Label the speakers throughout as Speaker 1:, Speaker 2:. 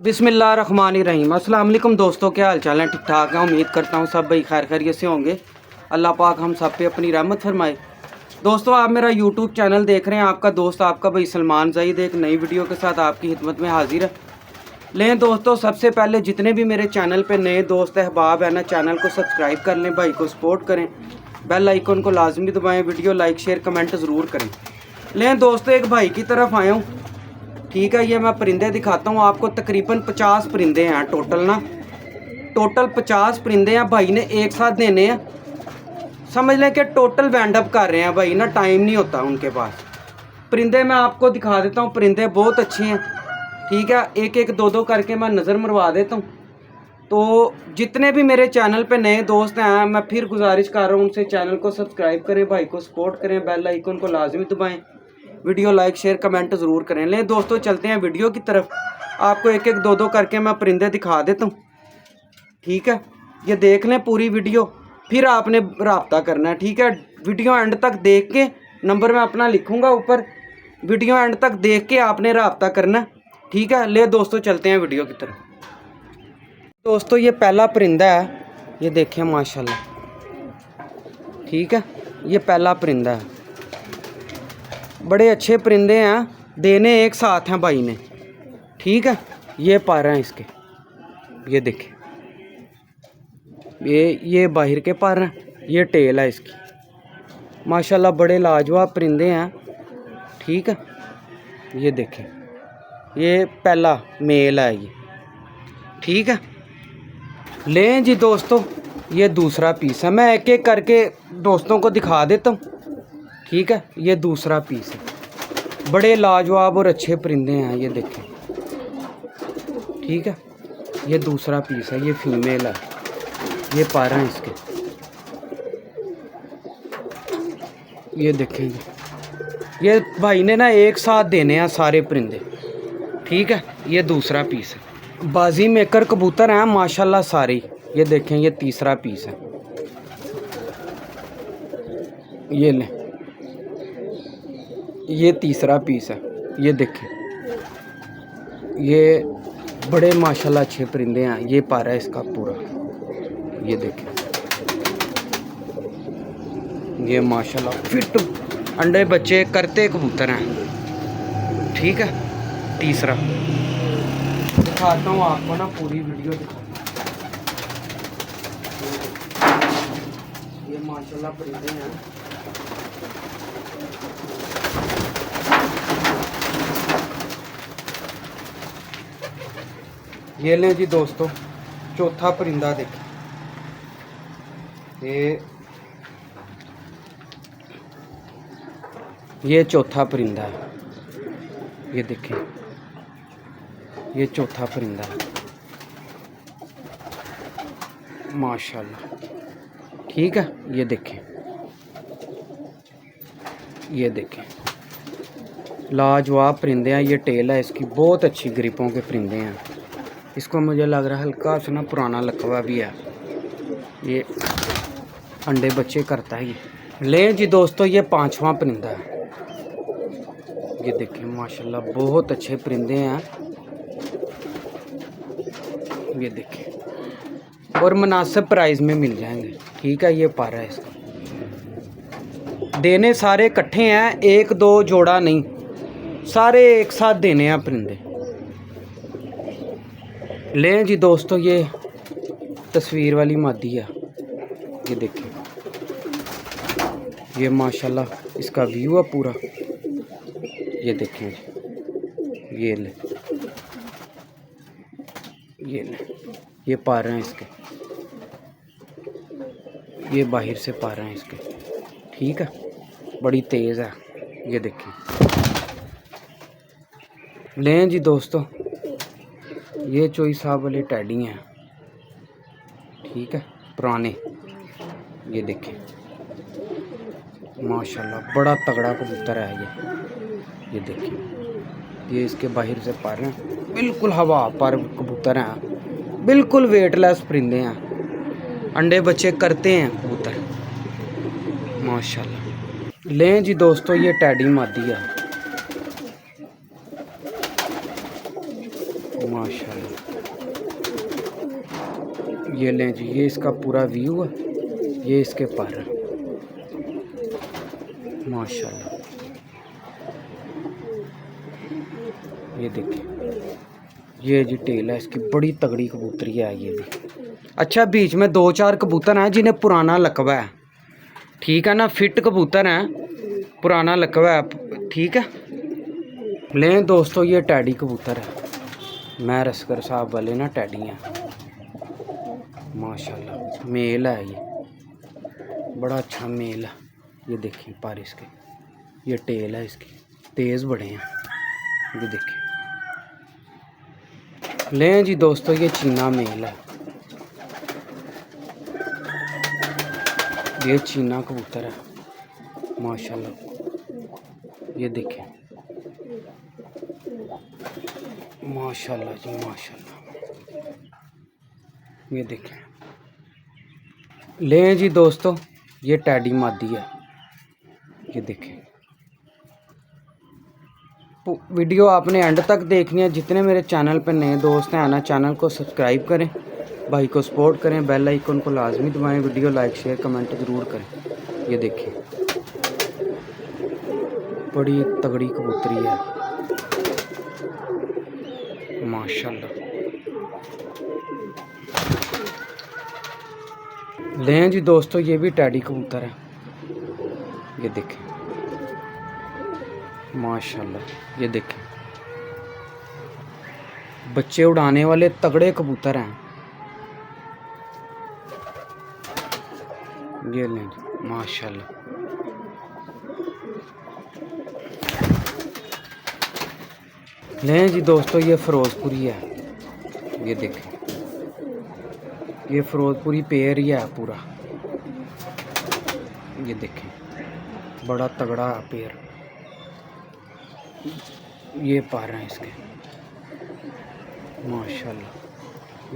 Speaker 1: बिस्मिल्लाहिर्रहमानिर्रहीम। अस्सलाम वालेकुम दोस्तों, क्या हाल चाल है? ठीक ठाक है। उम्मीद करता हूँ सब भाई खैर खैरियत से होंगे। अल्लाह पाक हम सब पे अपनी रहमत फरमाए। दोस्तों, आप मेरा यूट्यूब चैनल देख रहे हैं। आपका दोस्त आपका भाई सलमान ज़ईद एक नई वीडियो के साथ आपकी खिदमत में हाजिर है। लें दोस्तों, सबसे पहले जितने भी मेरे चैनल पे नए दोस्त अहबाब है ना, चैनल को सब्सक्राइब कर लें, भाई को सपोर्ट करें, बेल आइकन को लाजमी दबाएँ, वीडियो लाइक शेयर कमेंट ज़रूर करें। लें दोस्तों, एक भाई की तरफ आया हूँ। ठीक है, ये मैं परिंदे दिखाता हूँ आपको। तकरीबन 50 परिंदे हैं टोटल ना, टोटल 50 परिंदे हैं। भाई ने एक साथ देने हैं, समझ लें कि टोटल वाइंड अप कर रहे हैं भाई ना, टाइम नहीं होता उनके पास। परिंदे मैं आपको दिखा देता हूँ, परिंदे बहुत अच्छे हैं। ठीक है, एक एक दो दो करके मैं नज़र मरवा देता हूँ। तो जितने भी मेरे चैनल पे नए दोस्त हैं, मैं फिर गुजारिश कर रहा हूँ उनसे, चैनल को सब्सक्राइब करें, भाई को सपोर्ट करें, बेल आइकन को लाजमी दबाएं, वीडियो लाइक शेयर कमेंट ज़रूर करें। लें दोस्तों, चलते हैं वीडियो की तरफ। आपको एक एक दो दो करके मैं परिंदे दिखा देता हूँ। ठीक है, ये देख लें पूरी वीडियो, फिर आपने रब्ता करना है। ठीक है, वीडियो एंड तक देख के, नंबर मैं अपना लिखूँगा ऊपर, वीडियो एंड तक देख के आपने रब्ता करना। ठीक है, ले दोस्तों चलते हैं वीडियो की तरफ। दोस्तों, ये पहला परिंदा है, ये देखें माशाल्लाह। ठीक है, ये पहला परिंदा है। बड़े अच्छे परिंदे हैं, देने एक साथ हैं भाई ने। ठीक है, ये पर हैं इसके, ये देखें, ये बाहर के पर हैं, ये टेल है इसकी। माशाल्लाह बड़े लाजवाब परिंदे हैं। ठीक है, ये देखें, ये पहला मेल है ये। ठीक है, लें जी दोस्तों, ये दूसरा पीस है। मैं एक एक करके दोस्तों को दिखा देता हूँ। ठीक है, ये दूसरा पीस है। बड़े लाजवाब और अच्छे परिंदे हैं, ये देखें। ठीक है, ये दूसरा पीस है, ये फीमेल है, ये पर हैं इसके। ये देखें, ये भाई ने ना एक साथ देने हैं सारे परिंदे। ठीक है, ये दूसरा पीस है। बाजी मेकर कबूतर हैं माशाल्लाह सारे। ये देखें, ये तीसरा पीस है, ये लें, ये तीसरा पीस है। ये देखें, ये बड़े माशाल्लाह अच्छे परिंदे हैं। ये पारा है इसका पूरा, ये देखें, ये माशाल्लाह फिट अंडे बच्चे करते कबूतर हैं। ठीक है, तीसरा दिखाता हूँ आपको ना, पूरी वीडियो दिखाता हूँ। ये माशाल्लाह परिंदे हैं। ये लें जी दोस्तों, चौथा परिंदा देखें। ये चौथा परिंदा है, ये देखें, ये चौथा परिंदा है माशाल्लाह। ठीक है, ये देखें, ये देखें, लाजवाब परिंदे हैं। ये टेल है इसकी, बहुत अच्छी ग्रिपों के परिंदे हैं। इसको मुझे लग रहा है हल्का सा ना पुराना लकवा भी है। ये अंडे बच्चे करता है ये। लें जी दोस्तों, ये पांचवा परिंदा है। ये देखें माशाल्लाह बहुत अच्छे परिंदे हैं, ये देखें, और मुनासिब प्राइस में मिल जाएंगे। ठीक है, ये पारा है इसका। देने सारे इकट्ठे हैं, एक दो जोड़ा नहीं, सारे एक साथ देने हैं परिंदे। लें जी दोस्तों, ये तस्वीर वाली मादी है, ये देखें, ये माशाल्लाह इसका व्यू है पूरा। ये देखें, ये ले, ये ले, ये पार हैं इसके, ये बाहर से पार हैं इसके। ठीक है, बड़ी तेज़ है, ये देखें। लें जी दोस्तों, ये चोई साहब वाले टैडी हैं। ठीक है, पुराने, ये देखें माशाल्लाह बड़ा तगड़ा कबूतर है ये देखें, ये इसके बाहर से पर हैं, बिल्कुल हवा पर कबूतर हैं, बिल्कुल वेटलेस परिंदे हैं, अंडे बच्चे करते हैं कबूतर माशाल्लाह। लें जी दोस्तों, ये टैडी मादी है माशाल्लाह। ये लें जी, ये इसका पूरा व्यू है, ये इसके पर है माशाल्लाह। ये देखिए, ये जी टेल है इसकी, बड़ी तगड़ी कबूतरी है ये भी। अच्छा, बीच में 2-4 कबूतर हैं जिन्हें पुराना लकवा है, ठीक है ना, फिट कबूतर हैं, पुराना लकवा है, ठीक है। लें दोस्तों, ये टैडी कबूतर है, मैं रसकर साहब वाले ना टैडी हैं माशाल्लाह। मेल है ये, बड़ा अच्छा मेल है। ये देखिए पर इसके, ये टेल है इसकी, तेज़ बड़े हैं, ये देखिए। लें जी दोस्तों, ये चीना मेल है, ये चीना कबूतर है माशाल्लाह। ये देखें माशाल्लाह जी माशाल्लाह। ये देखें। लें जी दोस्तों, ये टैडी मादी है, ये देखें। वीडियो आपने एंड तक देखनी है। जितने मेरे चैनल पर नए दोस्त हैं ना, चैनल को सब्सक्राइब करें, भाई को सपोर्ट करें, बेल आइकन को लाजमी दबाएं, वीडियो लाइक शेयर कमेंट ज़रूर करें। ये देखिए, बड़ी तगड़ी कबूतरी है माशाल्लाह। लें जी दोस्तों, ये भी टैडी कबूतर है, ये देखें माशाल्लाह। ये देखें, बच्चे उड़ाने वाले तगड़े कबूतर हैं। ये लें जी माशाल्लाह। लें जी दोस्तों, ये फिरोजपुरी है, ये देखें, ये फिरोजपुरी पेयर ही है पूरा, ये देखें, बड़ा तगड़ा पेयर। ये पर हैं इसके माशाल्लाह।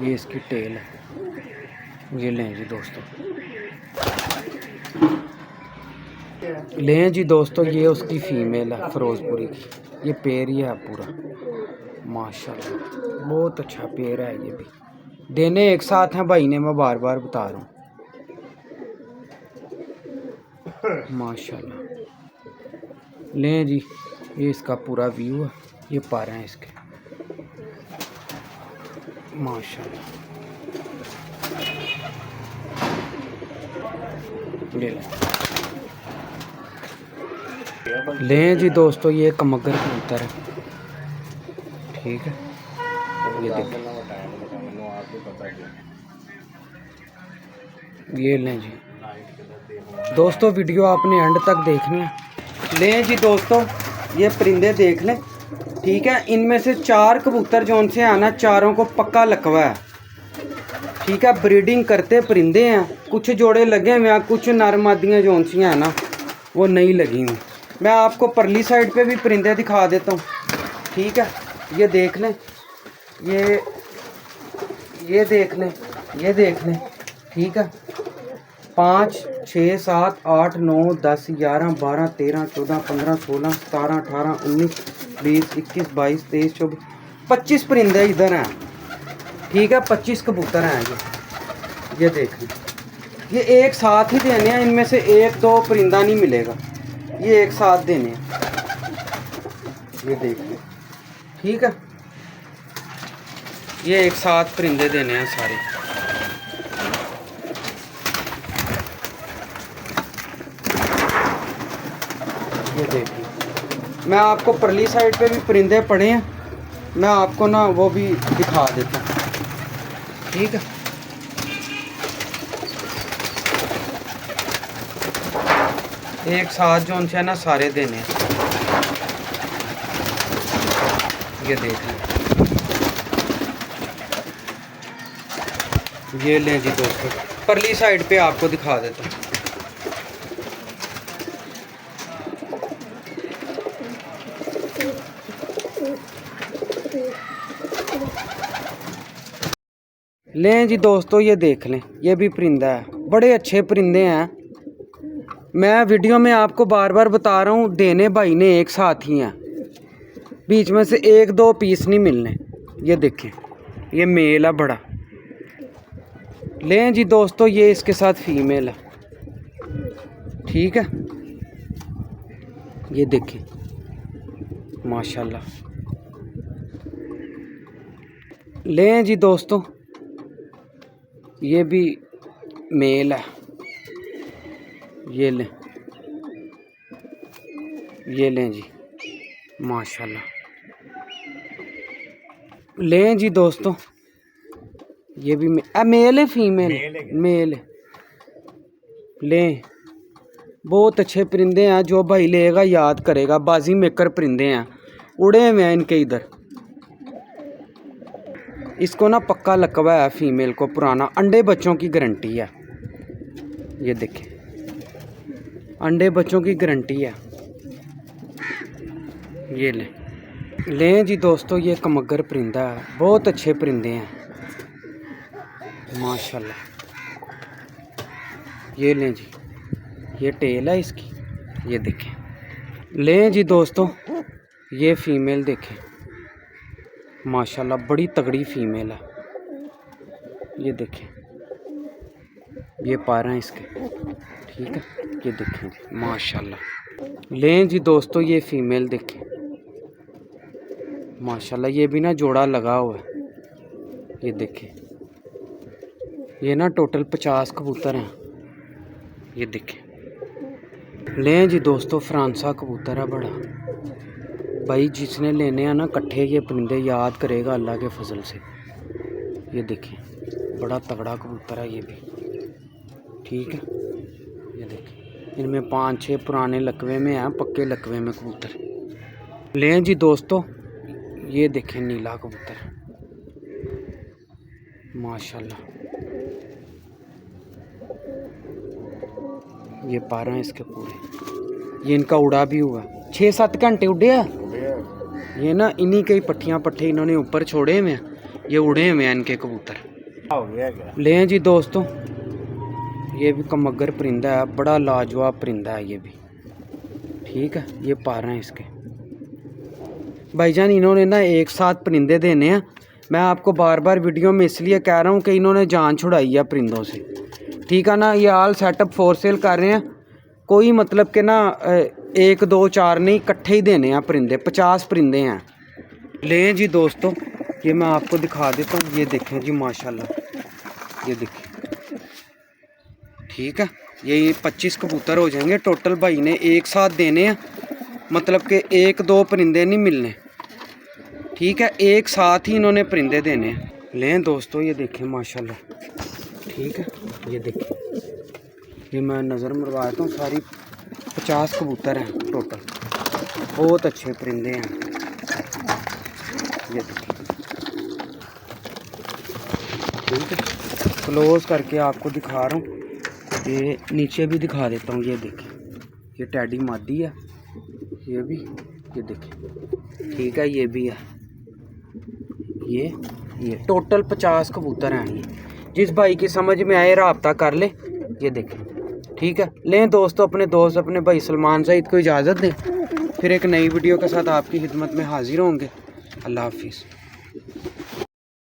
Speaker 1: ये इसकी टेल है, ये लें जी दोस्तों। लें जी दोस्तों, ये उसकी फीमेल है फिरोजपुरी की, ये पेयर ही है पूरा माशाल्लाह। बहुत अच्छा पेयर है, ये भी देने एक साथ हैं भाई ने, मैं बार बार बता रहा हूँ माशाल्लाह। लें जी, ये इसका पूरा व्यू है, ये पर हैं इसके माशाल्लाह। लें जी दोस्तों, ये कमगर कबूतर है, ठीक है। ये देखिए, ये लें जी दोस्तों, वीडियो आपने एंड तक देखनी है। लें जी दोस्तों, ये परिंदे देख लें, ठीक है। इनमें से 4 कबूतर जौन से आना, चारों को पक्का लकवा है, ठीक है। ब्रीडिंग करते परिंदे हैं, कुछ जोड़े लगे हुए हैं, कुछ नर मादियाँ जौन सी हैं ना, वो नहीं लगी हुई। मैं आपको परली साइड पे भी परिंदे दिखा देता हूँ, ठीक है। ये देख लें, ये देख लें, ये देख लें, ठीक है। 5 6 7 8 9 10 11 12 13 14 15 16 17 18 19 20 21 22 23 24 25 परिंदे इधर हैं, ठीक है। 25 कबूतर हैं ये देख लें। ये एक साथ ही देने हैं, इनमें से 1-2 परिंदा नहीं मिलेगा, ये एक साथ देने हैं, ये देख लें, ठीक है। ये एक साथ परिंदे देने हैं सारे। ये देखिए, मैं आपको परली साइड पे भी परिंदे पड़े हैं, मैं आपको ना वो भी दिखा देता हूँ, ठीक है। एक साथ जो उनसे ना सारे देने हैं, ये देख लें। ये लें जी दोस्तों, परली साइड पे आपको दिखा देता हूँ। लें जी दोस्तों, ये देख लें, ये भी परिंदा है, बड़े अच्छे परिंदे हैं। मैं वीडियो में आपको बार बार बता रहा हूँ, देने भाई ने एक साथ ही हैं, बीच में से 1-2 पीस नहीं मिलने। ये देखें, ये मेल है बड़ा। लें जी दोस्तों, ये इसके साथ फीमेल है, ठीक है। ये देखें माशाल्लाह। लें जी दोस्तों, ये भी मेल है, ये लें, ये लें जी माशाल्लाह। लें जी दोस्तों, ये भी मेल है, फीमेल मेल है। लें, बहुत अच्छे परिंदे हैं, जो भाई लेगा याद करेगा, बाजी मेकर परिंदे हैं, उड़े हुए हैं इनके इधर। इसको ना पक्का लकवा है फीमेल को पुराना, अंडे बच्चों की गारंटी है। ये देखें, अंडे बच्चों की गारंटी है। ये लें जी दोस्तों, ये कमगर परिंदा है, बहुत अच्छे परिंदे हैं माशाल्लाह। ये लें जी, ये टेल है इसकी, ये देखें। लें जी दोस्तों, ये फीमेल देखें माशाल्लाह, बड़ी तगड़ी फीमेल है। ये देखें, ये पारा हैं इसके, ठीक है। ये देखें जी माशाल्लाह। लें जी दोस्तों, ये फीमेल देखें माशाल्लाह, ये भी ना जोड़ा लगा हुआ है। ये देखें, ये ना टोटल 50 कबूतर हैं। ये देखें। लें जी दोस्तों, फ्रांसा कबूतर है बड़ा, भाई जिसने लेने हैं ना कट्ठे, ये परिंदे याद करेगा अल्लाह के फजल से। ये देखें, बड़ा तगड़ा कबूतर है ये भी, ठीक है। ये देखें, इनमें 5-6 पुराने लकवे में हैं, पक्के लकवे में कबूतर। लें जी दोस्तों, ये देखें नीला कबूतर माशाल्लाह। ये पारा हैं इसके पूरे, ये इनका उड़ा भी हुआ, 6-7 घंटे उड़े हैं ये ना, इन्हीं के पट्टियाँ पट्टे इन्होंने ऊपर छोड़े हुए हैं, ये उड़े हुए हैं इनके कबूतर। लें जी दोस्तों, ये भी कमगर परिंदा है, बड़ा लाजवाब परिंदा है ये भी, ठीक है। ये पारा हैं इसके। भाईजान इन्होंने ना एक साथ परिंदे देने हैं, मैं आपको बार बार वीडियो में इसलिए कह रहा हूँ कि इन्होंने जान छुड़ाई है परिंदों से, ठीक है ना। ये ऑल सेटअप फॉर सेल कर रहे हैं, कोई मतलब कि ना 1, 2, 4 नहीं, इकट्ठे ही देने हैं परिंदे, 50 परिंदे हैं। लें जी दोस्तों, ये मैं आपको दिखा देता हूँ। ये देखें जी माशाल्लाह, ये देखें, ठीक है। ये 25 कबूतर हो जाएंगे टोटल, भाई ने एक साथ देने हैं, मतलब कि 1-2 परिंदे नहीं मिलने, ठीक है। एक साथ ही इन्होंने परिंदे देने हैं। लें दोस्तों, ये देखें माशाल्लाह, ठीक है। ये देखें, ये मैं नज़र मरवा देता हूँ, सारी 50 कबूतर हैं टोटल, बहुत अच्छे परिंदे हैं। ये देखें, ठीक है। क्लोज करके आपको दिखा रहा हूँ, ये नीचे भी दिखा देता हूँ। ये देखें, ये टैडी मादी है, ये भी, ये देखें, ठीक है। ये भी है, ये टोटल 50 कबूतर हैं। ये जिस भाई की समझ में आए राब्ता कर ले। ये देखें, ठीक है। लें दोस्तों, अपने दोस्त अपने भाई सलमान ज़ईद को इजाज़त दें, फिर एक नई वीडियो के साथ आपकी खिदमत में हाजिर होंगे। अल्लाह हाफिज़।